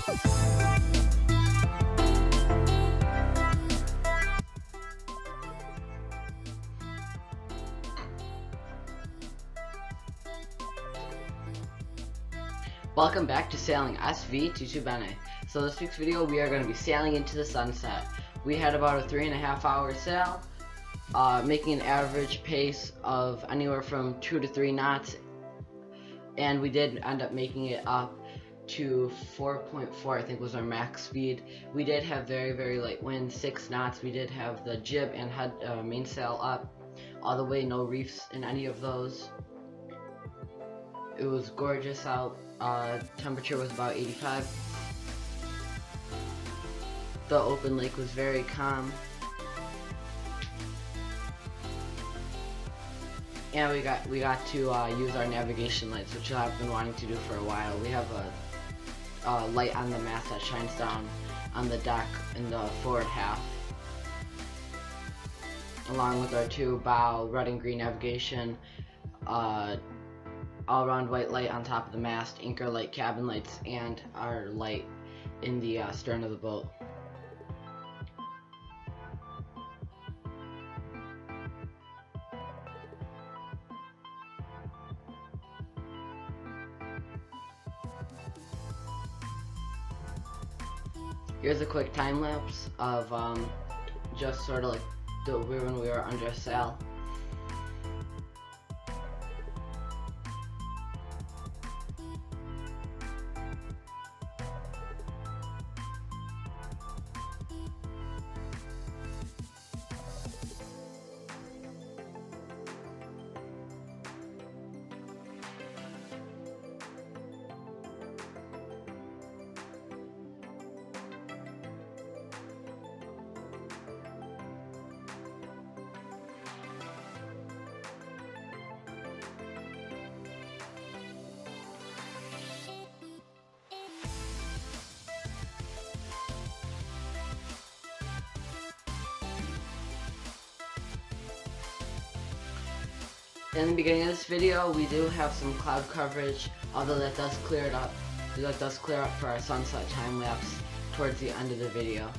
Welcome back to Sailing SV Tutto Bene. So this week's video we are going to be sailing into the sunset. We had about a 3.5 hour sail, making an average pace of anywhere from 2 to 3 knots, and we did end up making it up to 4.4, I think was our max speed. We did have very light wind, 6 knots. We did have the jib and head mainsail up all the way, no reefs in any of those. It was gorgeous out. Temperature was about 85. The open lake was very calm. And we got to use our navigation lights, which I've been wanting to do for a while. We have a light on the mast that shines down on the deck in the forward half, along with our 2 bow red and green navigation, all-around white light on top of the mast, anchor light, cabin lights, and our light in the stern of the boat. Here's a quick time lapse of just sort of like when we were under sail. In the beginning of this video, we do have some cloud coverage, although that does clear it up. That does clear up for our sunset time lapse towards the end of the video.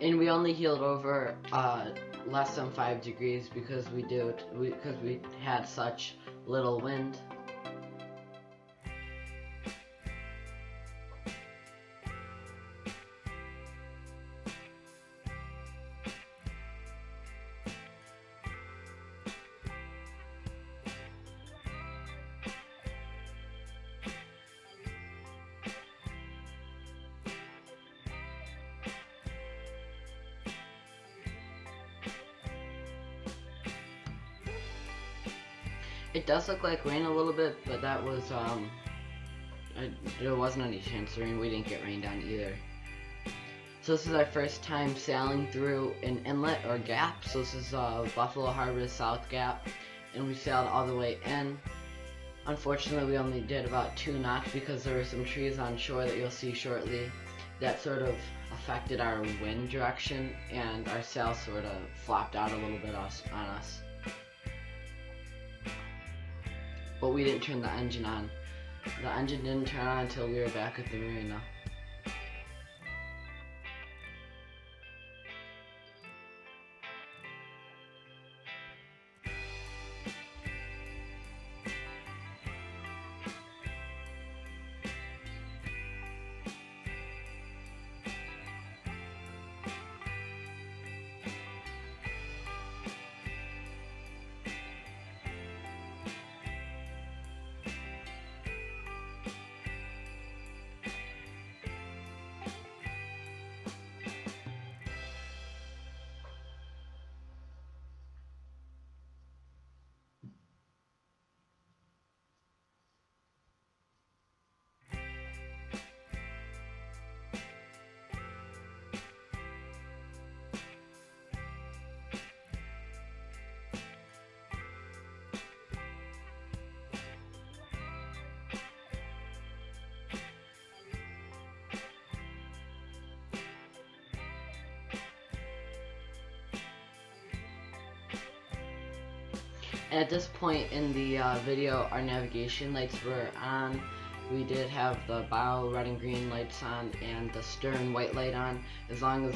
And we only heeled over less than 5 degrees because we had such little wind. It does look like rain a little bit, but that was, there wasn't any chance of rain. We didn't get rained on either. So this is our first time sailing through an inlet or gap. So this is Buffalo Harbor's South Gap, and we sailed all the way in. Unfortunately, we only did about 2 knots because there were some trees on shore that you'll see shortly that sort of affected our wind direction, and our sail sort of flopped out a little bit on us. But we didn't turn the engine on. The engine didn't turn on until we were back at the marina. And at this point in the video, our navigation lights were on. We did have the bow red and green lights on and the stern white light on, along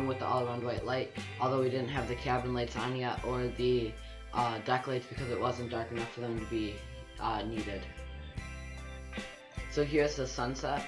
with the all-around white light. Although we didn't have the cabin lights on yet, or the deck lights, because it wasn't dark enough for them to be needed. So here's the sunset.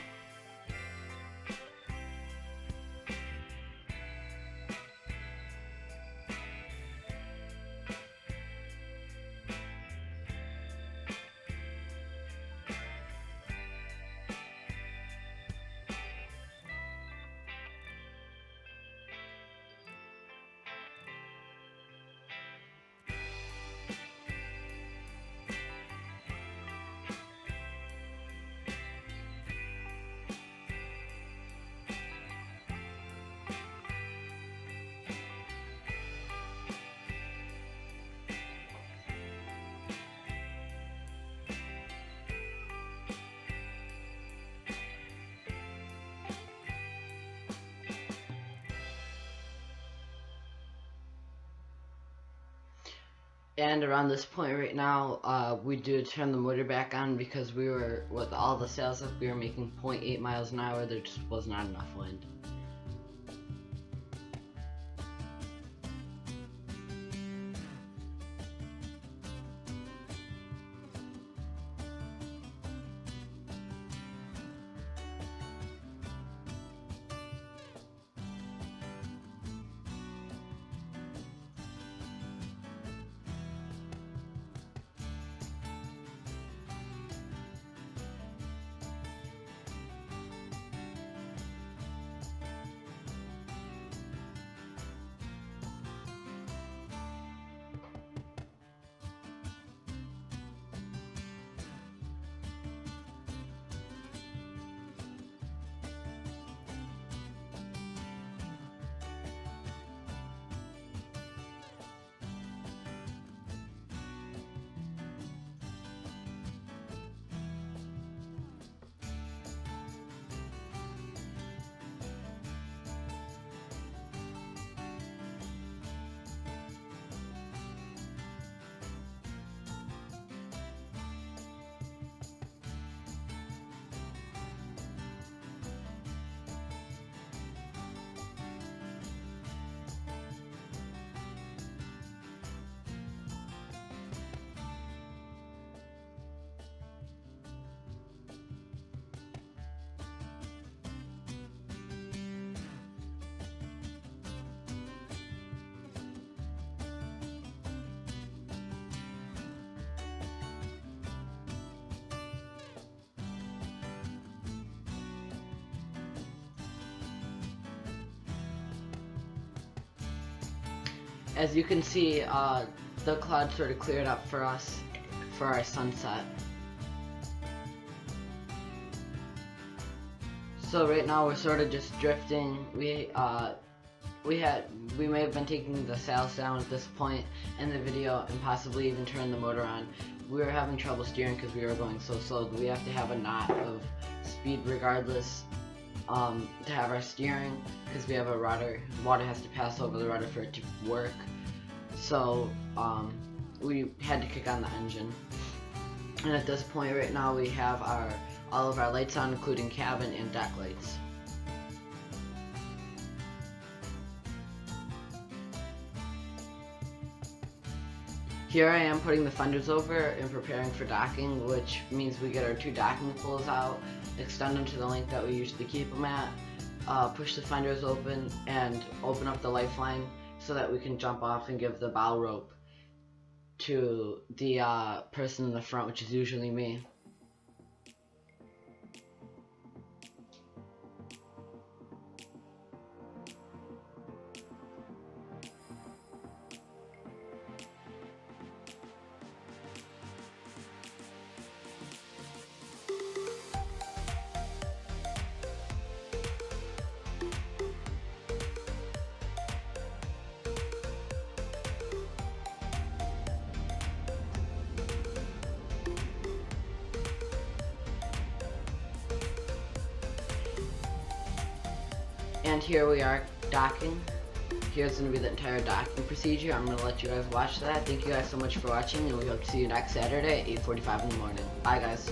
And around this point right now, we do turn the motor back on because we were, with all the sails up, we were making 0.8 miles an hour. There just was not enough wind. As you can see, the cloud sort of cleared up for us for our sunset. So right now we're sort of just drifting. We may have been taking the sails down at this point in the video and possibly even turn the motor on. We were having trouble steering because we were going so slow. We have to have a knot of speed regardless to have our steering, because we have a rudder. Water has to pass over the rudder for it to work. So we had to kick on the engine. And at this point right now we have all of our lights on, including cabin and deck lights. Here I am putting the fenders over and preparing for docking, which means we get our 2 docking poles out, extend them to the length that we usually keep them at, push the fenders open, and open up the lifeline so that we can jump off and give the bow rope to the person in the front, which is usually me. And here we are docking. here's going to be the entire docking procedure. I'm going to let you guys watch that. Thank you guys so much for watching, and we hope to see you next Saturday at 8:45 in the morning. Bye, guys.